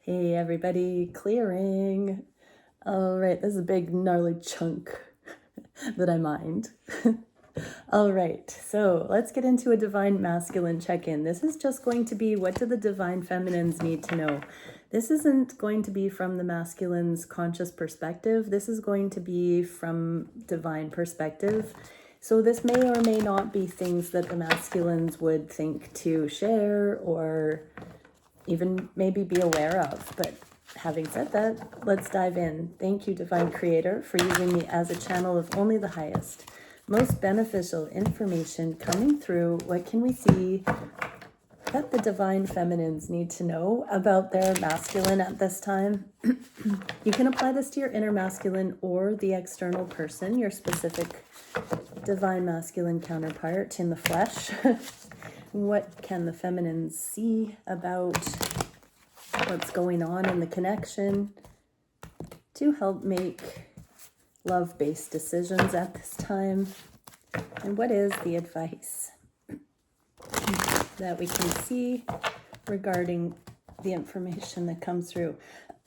Hey everybody, clearing. All right, this is a big gnarly chunk that I mined. All right, so let's get into a divine masculine check-in. This is just going to be, what do the divine feminines need to know? This isn't going to be from the masculine's conscious perspective. This is going to be from divine perspective. So this may or may not be things that the masculines would think to share or even maybe be aware of. But having said that, let's dive in. Thank you, Divine Creator, for using me as a channel of only the highest, most beneficial information coming through. What can we see that the divine feminines need to know about their masculine at this time? You can apply this to your inner masculine or the external person, your specific divine masculine counterpart in the flesh. What can the feminines see about what's going on in the connection to help make love-based decisions at this time? And what is the advice that we can see regarding the information that comes through?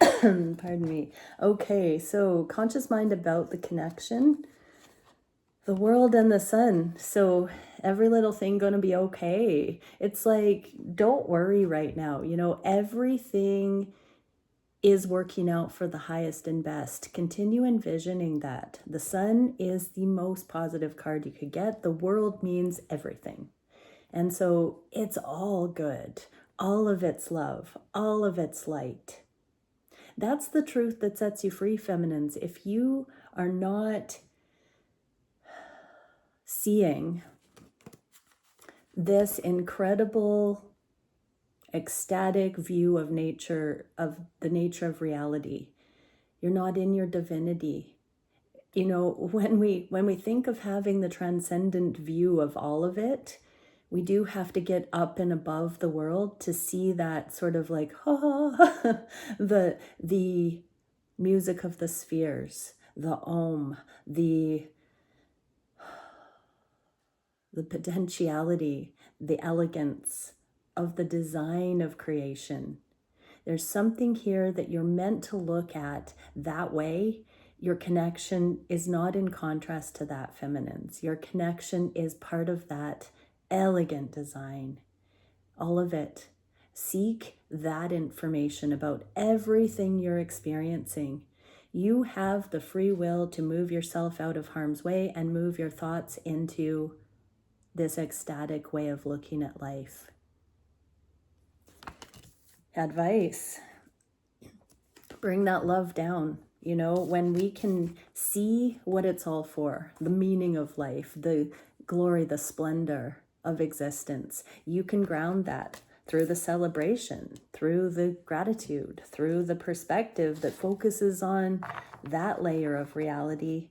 Pardon me. Okay, so conscious mind about the connection, the world and the sun. So every little thing gonna be okay. It's like, don't worry right now. You know, everything is working out for the highest and best. Continue envisioning that. The sun is the most positive card you could get. The world means everything. And so it's all good. All of it's love. All of it's light. That's the truth that sets you free, feminines. If you are not seeing this incredible, ecstatic view of nature, of the nature of reality, you're not in your divinity. You know, when we think of having the transcendent view of all of it, we do have to get up and above the world to see that sort of like, the music of the spheres, the Om, the potentiality, the elegance of the design of creation. There's something here that you're meant to look at that way. Your connection is not in contrast to that, feminines. Your connection is part of that elegant design. All of it. Seek that information about everything you're experiencing. You have the free will to move yourself out of harm's way and move your thoughts into this ecstatic way of looking at life. Advice: bring that love down. You know, when we can see what it's all for, the meaning of life, the glory, the splendor of existence, you can ground that through the celebration, through the gratitude, through the perspective that focuses on that layer of reality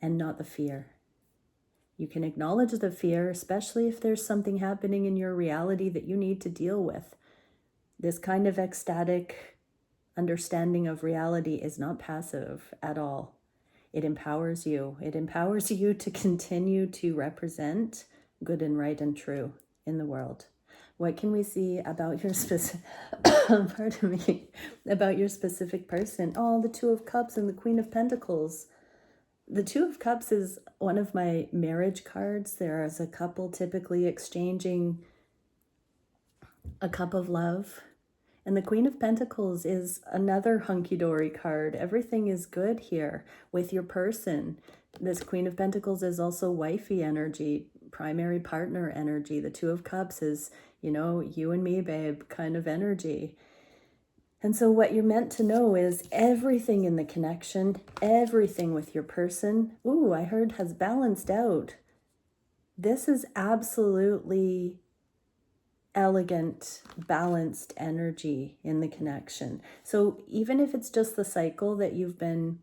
and not the fear. You can acknowledge the fear, especially if there's something happening in your reality that you need to deal with. This kind of ecstatic understanding of reality is not passive at all. It empowers you. It empowers you to continue to represent good and right and true in the world. What can we see about your specific, pardon me, about your specific person? Oh, the Two of Cups and the Queen of Pentacles. The Two of Cups is one of my marriage cards. There is a couple typically exchanging a cup of love. And the Queen of Pentacles is another hunky-dory card. Everything is good here with your person. This Queen of Pentacles is also wifey energy, primary partner energy. The Two of Cups is, you know, you and me, babe, kind of energy. And so what you're meant to know is everything in the connection, everything with your person, ooh, I heard has balanced out. This is absolutely elegant, balanced energy in the connection. So even if it's just the cycle that you've been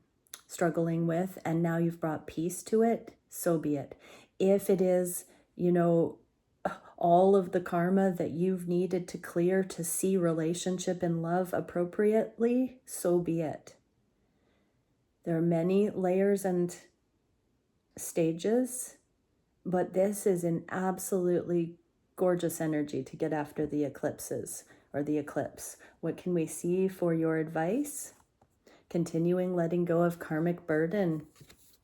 struggling with and now you've brought peace to it, so be it. If it is, you know, all of the karma that you've needed to clear to see relationship and love appropriately, so be it. There are many layers and stages, but this is an absolutely gorgeous energy to get after the eclipses. or the eclipse. What can we see for your advice? Continuing letting go of karmic burden.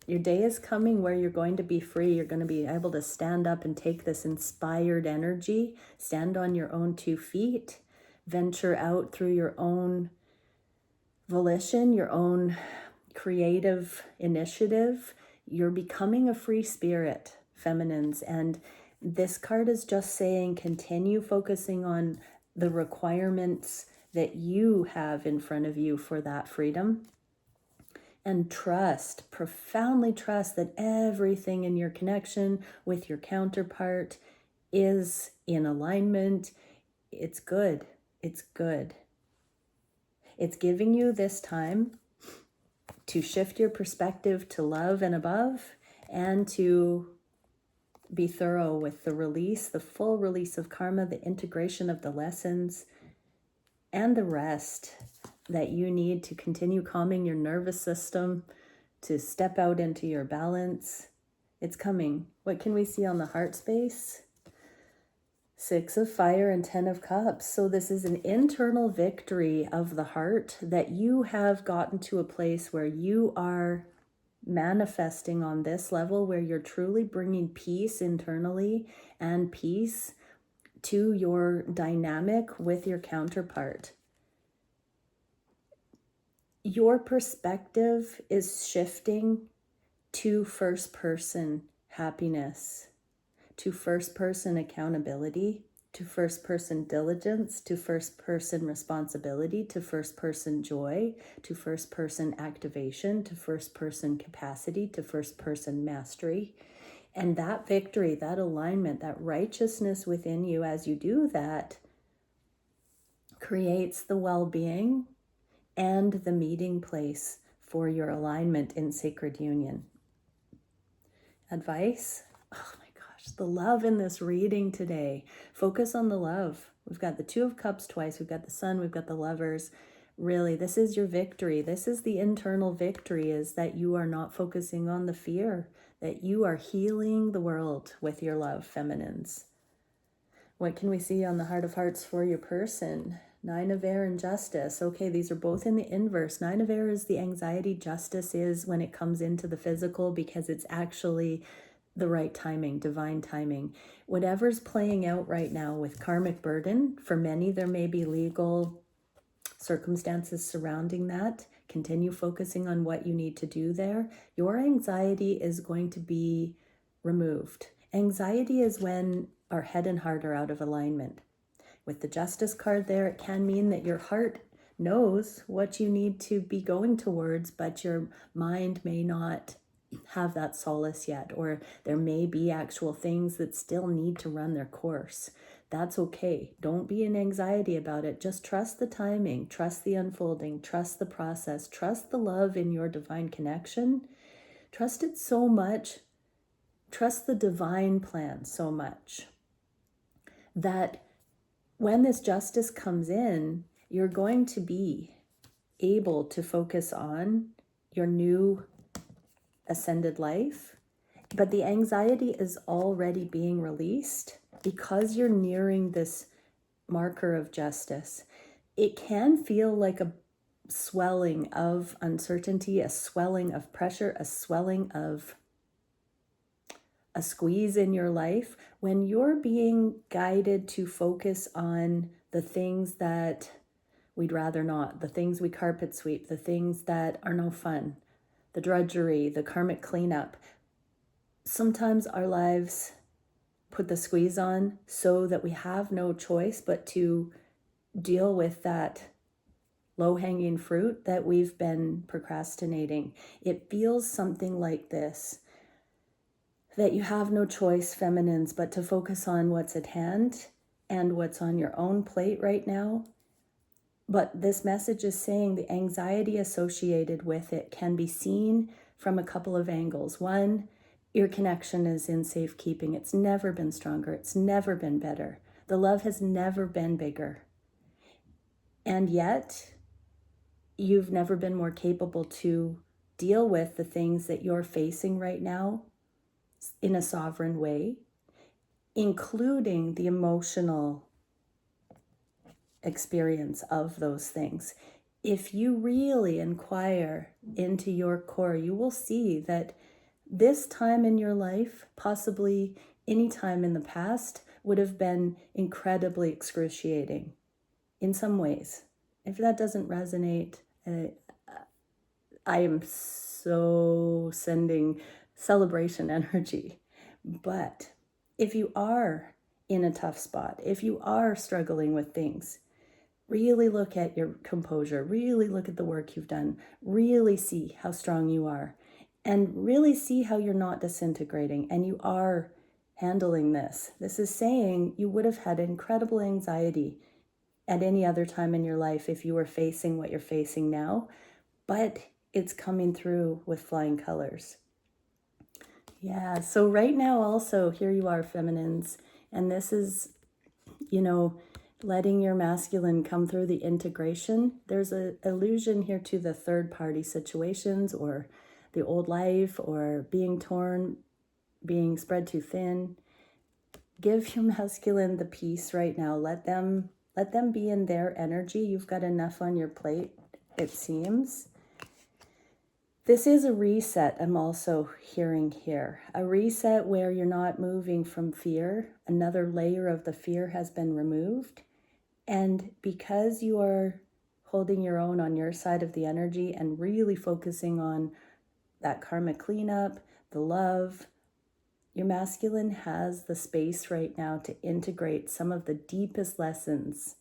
Your day is coming where you're going to be free. You're going to be able to stand up and take this inspired energy, stand on your own 2 feet, venture out through your own volition, your own creative initiative. You're becoming a free spirit, feminines. And this card is just saying, continue focusing on the requirements that you have in front of you for that freedom. And trust, profoundly trust that everything in your connection with your counterpart is in alignment. It's good. It's good. It's giving you this time to shift your perspective to love and above, and to be thorough with the release, the full release of karma, the integration of the lessons, and the rest that you need to continue calming your nervous system, to step out into your balance. It's coming. What can we see on the heart space? 6 of fire and 10 of cups. So this is an internal victory of the heart, that you have gotten to a place where you are manifesting on this level, where you're truly bringing peace internally and peace to your dynamic with your counterpart. Your perspective is shifting to first person happiness, to first person accountability, to first person diligence, to first person responsibility, to first person joy, to first person activation, to first person capacity, to first person mastery. And that victory, that alignment, that righteousness within you as you do that creates the well-being and the meeting place for your alignment in sacred union. Advice? Oh my gosh, the love in this reading today. Focus on the love. We've got the 2 of cups twice. We've got the sun. We've got the lovers. Really, this is your victory. This is the internal victory, is that you are not focusing on the fear, that you are healing the world with your love, feminines. What can we see on the heart of hearts for your person? 9 of air and justice. Okay, these are both in the inverse. 9 of air is the anxiety. Justice is when it comes into the physical, because it's actually the right timing, divine timing. Whatever's playing out right now with karmic burden, for many there may be legal circumstances surrounding that. Continue focusing on what you need to do there. Your anxiety is going to be removed. Anxiety is when our head and heart are out of alignment. With the Justice card there, it can mean that your heart knows what you need to be going towards, but your mind may not have that solace yet, or there may be actual things that still need to run their course. That's okay. Don't be in anxiety about it. Just trust the timing, trust the unfolding, trust the process, trust the love in your divine connection. Trust it so much. Trust the divine plan so much that when this justice comes in, you're going to be able to focus on your new ascended life. But the anxiety is already being released because you're nearing this marker of justice. It can feel like a swelling of uncertainty, a swelling of pressure, a swelling of a squeeze in your life when you're being guided to focus on the things that we'd rather not, the things we carpet sweep, the things that are no fun, the drudgery, the karmic cleanup. Sometimes our lives put the squeeze on so that we have no choice but to deal with that low-hanging fruit that we've been procrastinating. It feels something like this, that you have no choice, feminines, but to focus on what's at hand and what's on your own plate right now. But this message is saying the anxiety associated with it can be seen from a couple of angles. One, your connection is in safekeeping. It's never been stronger. It's never been better. The love has never been bigger. And yet, you've never been more capable to deal with the things that you're facing right now in a sovereign way, including the emotional experience of those things. If you really inquire into your core, you will see that this time in your life, possibly any time in the past, would have been incredibly excruciating in some ways. If that doesn't resonate, I am so sending celebration energy. But if you are in a tough spot, if you are struggling with things, really look at your composure, really look at the work you've done, really see how strong you are, and really see how you're not disintegrating and you are handling this. This is saying you would have had incredible anxiety at any other time in your life if you were facing what you're facing now, but it's coming through with flying colors. Yeah, so right now also, here you are, feminines, and this is, letting your masculine come through the integration. There's an allusion here to the third party situations or the old life or being torn, being spread too thin. Give your masculine the peace right now. Let them be in their energy. You've got enough on your plate, it seems. This is a reset I'm also hearing here. A reset where you're not moving from fear. Another layer of the fear has been removed. And because you are holding your own on your side of the energy and really focusing on that karmic cleanup, the love, your masculine has the space right now to integrate some of the deepest lessons,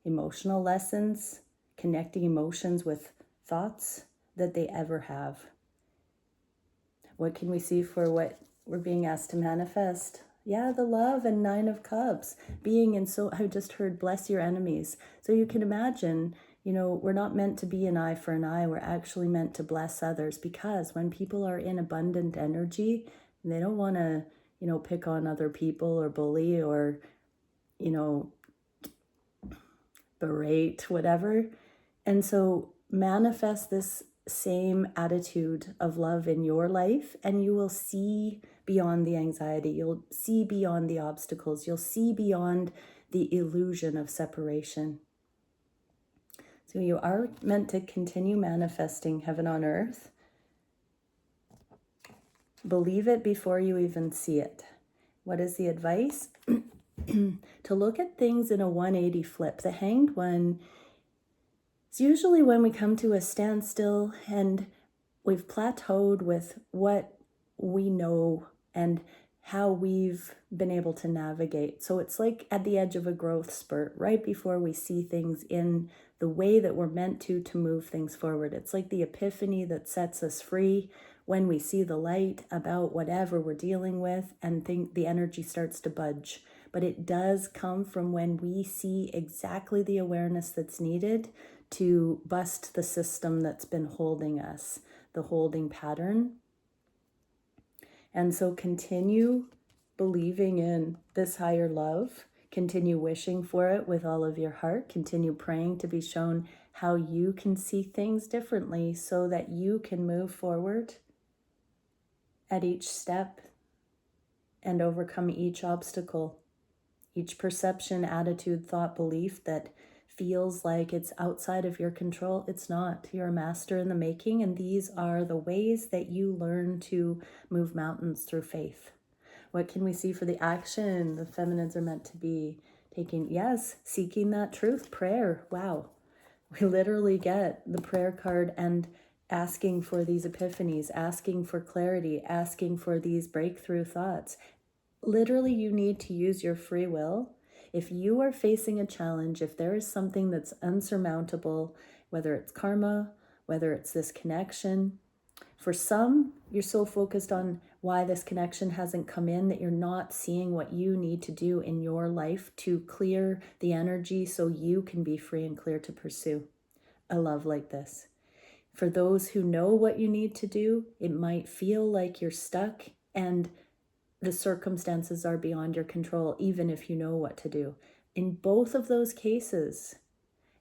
emotional lessons, connecting emotions with thoughts that they ever have. What can we see for what we're being asked to manifest? Yeah, the love and 9 of Cups being in, so I just heard bless your enemies. So you can imagine, we're not meant to be an eye for an eye. We're actually meant to bless others, because when people are in abundant energy, they don't want to, pick on other people or bully or, berate, whatever. And so manifest this same attitude of love in your life, and you will see beyond the anxiety. You'll see beyond the obstacles. You'll see beyond the illusion of separation. So you are meant to continue manifesting heaven on earth. Believe it before you even see it. What is the advice? To look at things in a 180 flip. The Hanged One, it's usually when we come to a standstill and we've plateaued with what we know and how we've been able to navigate. So it's like at the edge of a growth spurt, right before we see things in the way that we're meant to move things forward. It's like the epiphany that sets us free when we see the light about whatever we're dealing with and think the energy starts to budge. But it does come from when we see exactly the awareness that's needed to bust the system that's been holding us, the holding pattern. And so continue believing in this higher love. Continue wishing for it with all of your heart. Continue praying to be shown how you can see things differently so that you can move forward at each step and overcome each obstacle, each perception, attitude, thought, belief that feels like it's outside of your control. It's not. You're a master in the making, and these are the ways that you learn to move mountains through faith. What can we see for the action? The feminines are meant to be taking, yes, seeking that truth. Prayer. Wow. We literally get the prayer card and asking for these epiphanies, asking for clarity, asking for these breakthrough thoughts. Literally, you need to use your free will. If you are facing a challenge, if there is something that's unsurmountable, whether it's karma, whether it's this connection, for some, you're so focused on why this connection hasn't come in that you're not seeing what you need to do in your life to clear the energy so you can be free and clear to pursue a love like this. For those who know what you need to do, it might feel like you're stuck and the circumstances are beyond your control, even if you know what to do. In both of those cases,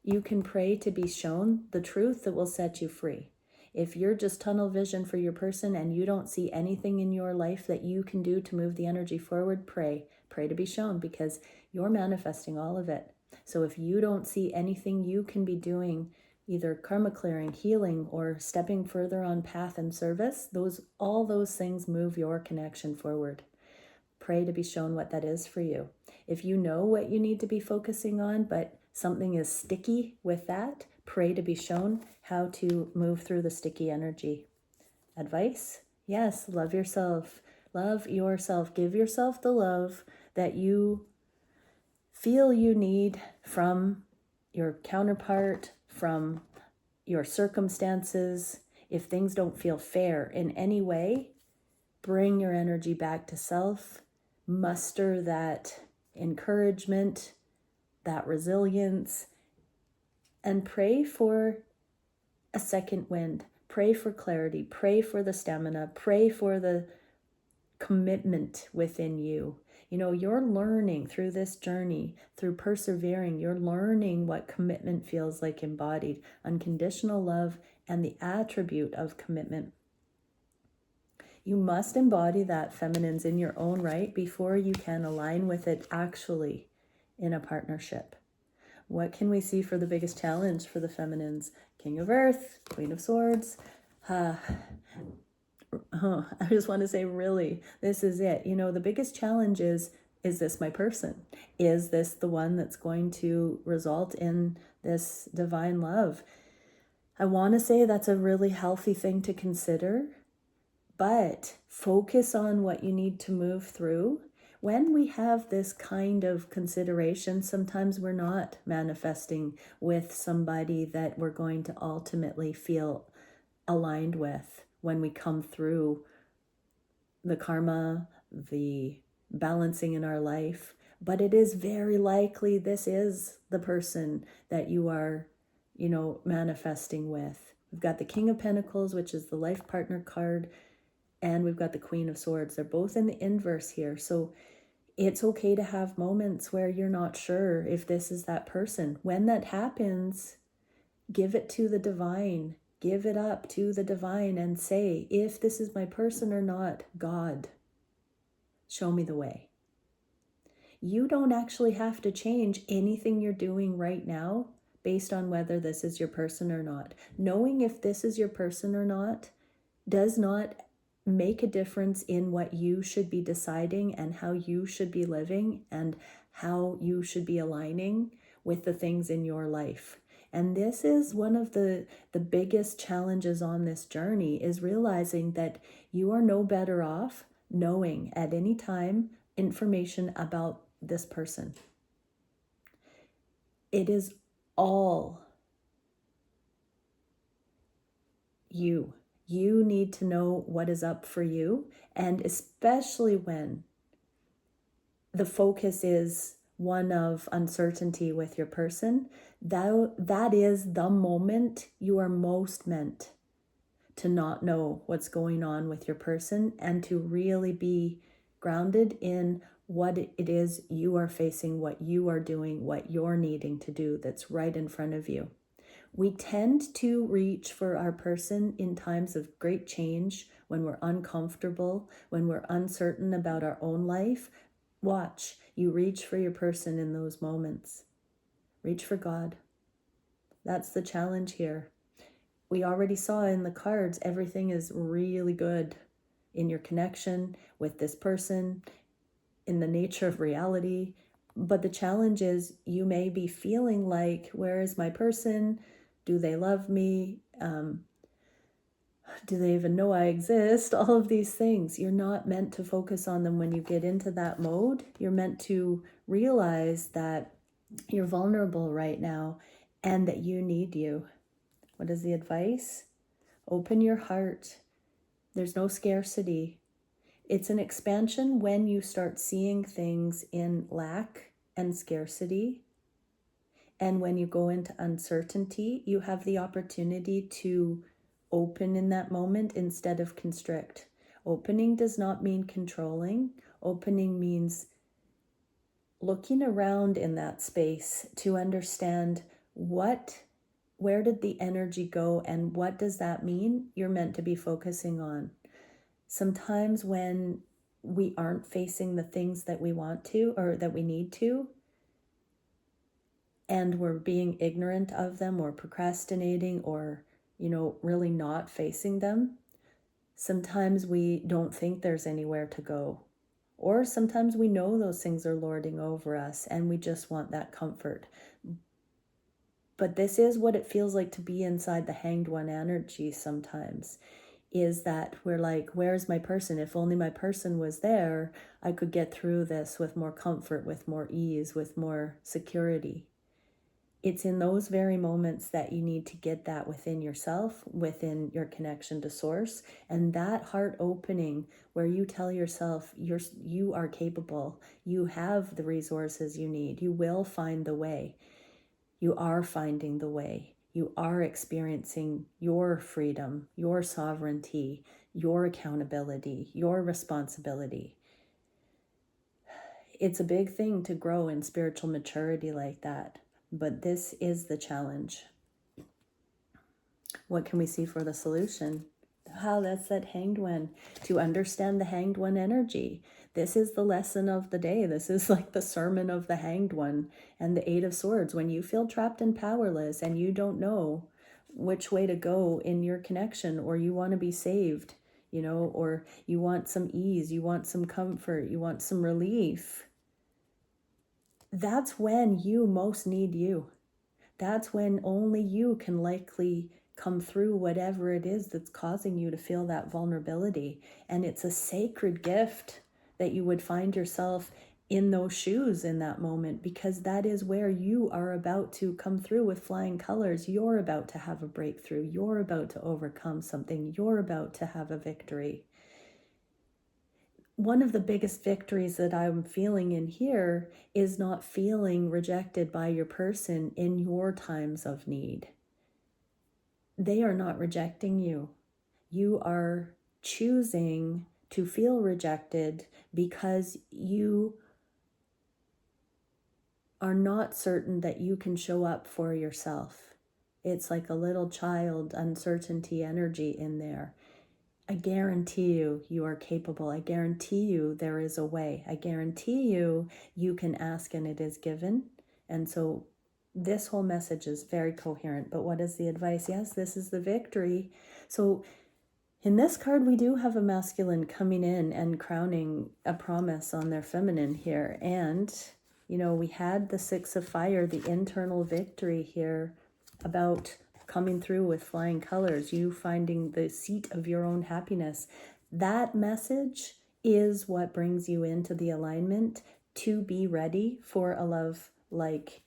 you can pray to be shown the truth that will set you free. If you're just tunnel vision for your person and you don't see anything in your life that you can do to move the energy forward, pray to be shown, because you're manifesting all of it. So if you don't see anything you can be doing, either karma clearing, healing, or stepping further on path and service, all those things move your connection forward. Pray to be shown what that is for you. If you know what you need to be focusing on, but something is sticky with that, pray to be shown how to move through the sticky energy. Advice? Yes, love yourself. Love yourself. Give yourself the love that you feel you need from your counterpart, from your circumstances. If things don't feel fair in any way, bring your energy back to self. Muster that encouragement, that resilience, and pray for a second wind. Pray for clarity. Pray for the stamina. Pray for the commitment within you. You know, you're learning through this journey, through persevering, you're learning what commitment feels like embodied, unconditional love, and the attribute of commitment. You must embody that, feminines, in your own right before you can align with it actually in a partnership. What can we see for the biggest challenge for the feminines? King of Earth, Queen of Swords. I just want to say, really, this is it. You know, the biggest challenge is this my person? Is this the one that's going to result in this divine love? I want to say that's a really healthy thing to consider, but focus on what you need to move through. When we have this kind of consideration, sometimes we're not manifesting with somebody that we're going to ultimately feel aligned with when we come through the karma, the balancing in our life. But it is very likely this is the person that you are, manifesting with. We've got the King of Pentacles, which is the life partner card, and we've got the Queen of Swords. They're both in the inverse here. So it's okay to have moments where you're not sure if this is that person. When that happens, give it to the divine. Give it up to the divine and say, if this is my person or not, God, show me the way. You don't actually have to change anything you're doing right now based on whether this is your person or not. Knowing if this is your person or not does not make a difference in what you should be deciding and how you should be living and how you should be aligning with the things in your life. And this is one of the biggest challenges on this journey, is realizing that you are no better off knowing at any time information about this person. It is all you. You need to know what is up for you, and especially when the focus is one of uncertainty with your person, that is the moment you are most meant to not know what's going on with your person and to really be grounded in what it is you are facing, what you are doing, what you're needing to do that's right in front of you. We tend to reach for our person in times of great change, when we're uncomfortable, when we're uncertain about our own life. Watch, you reach for your person in those moments. Reach for God. That's the challenge here. We already saw in the cards, everything is really good in your connection with this person, in the nature of reality. But the challenge is, you may be feeling like, where is my person? Do they love me? Do they even know I exist? All of these things. You're not meant to focus on them when you get into that mode. You're meant to realize that you're vulnerable right now and that you need you. What is the advice? Open your heart. There's no scarcity. It's an expansion when you start seeing things in lack and scarcity. And when you go into uncertainty, you have the opportunity to open in that moment instead of constrict. Opening does not mean controlling. Opening means looking around in that space to understand where did the energy go and what does that mean you're meant to be focusing on. Sometimes when we aren't facing the things that we want to or that we need to, and we're being ignorant of them or procrastinating or, really not facing them, sometimes we don't think there's anywhere to go. Or sometimes we know those things are lording over us and we just want that comfort. But this is what it feels like to be inside the Hanged One energy sometimes, is that we're like, where's my person? If only my person was there, I could get through this with more comfort, with more ease, with more security. It's in those very moments that you need to get that within yourself, within your connection to source, and that heart opening where you tell yourself you are capable, you have the resources you need, you will find the way, you are finding the way, you are experiencing your freedom, your sovereignty, your accountability, your responsibility. It's a big thing to grow in spiritual maturity like that. But this is the challenge. What can we see for the solution? That's that Hanged One. To understand the Hanged One energy. This is the lesson of the day. This is like the sermon of the Hanged One and the Eight of Swords. When you feel trapped and powerless and you don't know which way to go in your connection, or you want to be saved, or you want some ease, you want some comfort, you want some relief, that's when you most need you. That's when only you can likely come through whatever it is that's causing you to feel that vulnerability. And it's a sacred gift that you would find yourself in those shoes in that moment, because that is where you are about to come through with flying colors. You're about to have a breakthrough. You're about to overcome something. You're about to have a victory. One of the biggest victories that I'm feeling in here is not feeling rejected by your person in your times of need. They are not rejecting you. You are choosing to feel rejected because you are not certain that you can show up for yourself. It's like a little child uncertainty energy in there. I guarantee you, you are capable. I guarantee you there is a way. I guarantee you, you can ask and it is given. And so this whole message is very coherent. But what is the advice? Yes, this is the victory. So in this card, we do have a masculine coming in and crowning a promise on their feminine here. And, we had the Six of Fire, the internal victory here about coming through with flying colors, you finding the seat of your own happiness. That message is what brings you into the alignment to be ready for a love like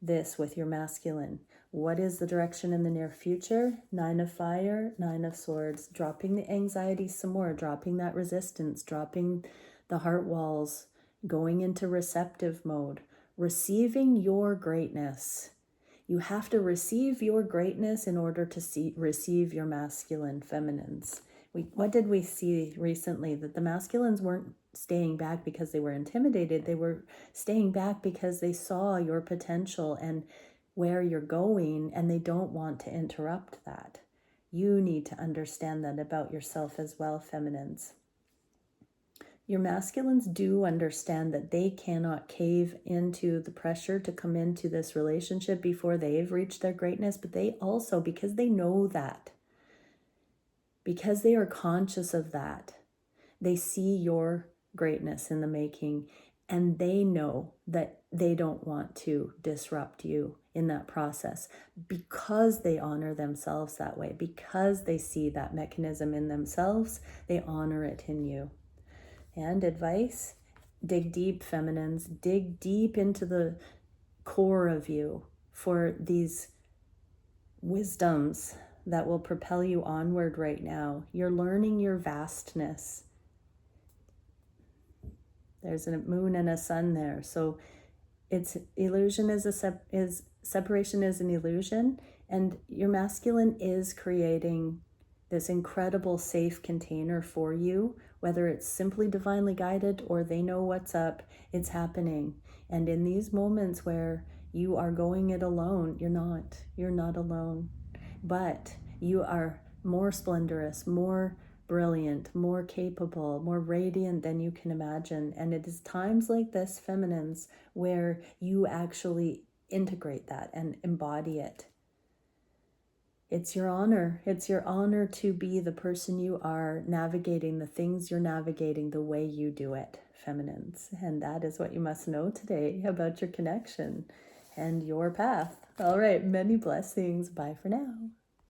this with your masculine. What is the direction in the near future? Nine of Fire, Nine of Swords, dropping the anxiety some more, dropping that resistance, dropping the heart walls, going into receptive mode, receiving your greatness. You have to receive your greatness in order to receive your masculine feminines. What did we see recently? That the masculines weren't staying back because they were intimidated. They were staying back because they saw your potential and where you're going, and they don't want to interrupt that. You need to understand that about yourself as well, feminines. Your masculines do understand that they cannot cave into the pressure to come into this relationship before they've reached their greatness, but they also, because they know that, because they are conscious of that, they see your greatness in the making, and they know that they don't want to disrupt you in that process because they honor themselves that way, because they see that mechanism in themselves, they honor it in you. And advice, dig deep, feminines, dig deep into the core of you for these wisdoms that will propel you onward right now. You're learning your vastness. There's a moon and a sun there. So it's illusion is separation is an illusion, and your masculine is creating this incredible safe container for you, whether it's simply divinely guided or they know what's up, it's happening. And in these moments where you are going it alone, you're not alone, but you are more splendorous, more brilliant, more capable, more radiant than you can imagine. And it is times like this, feminines, where you actually integrate that and embody it. It's your honor. It's your honor to be the person you are, navigating the things you're navigating the way you do it, feminines. And that is what you must know today about your connection and your path. All right, many blessings. Bye for now.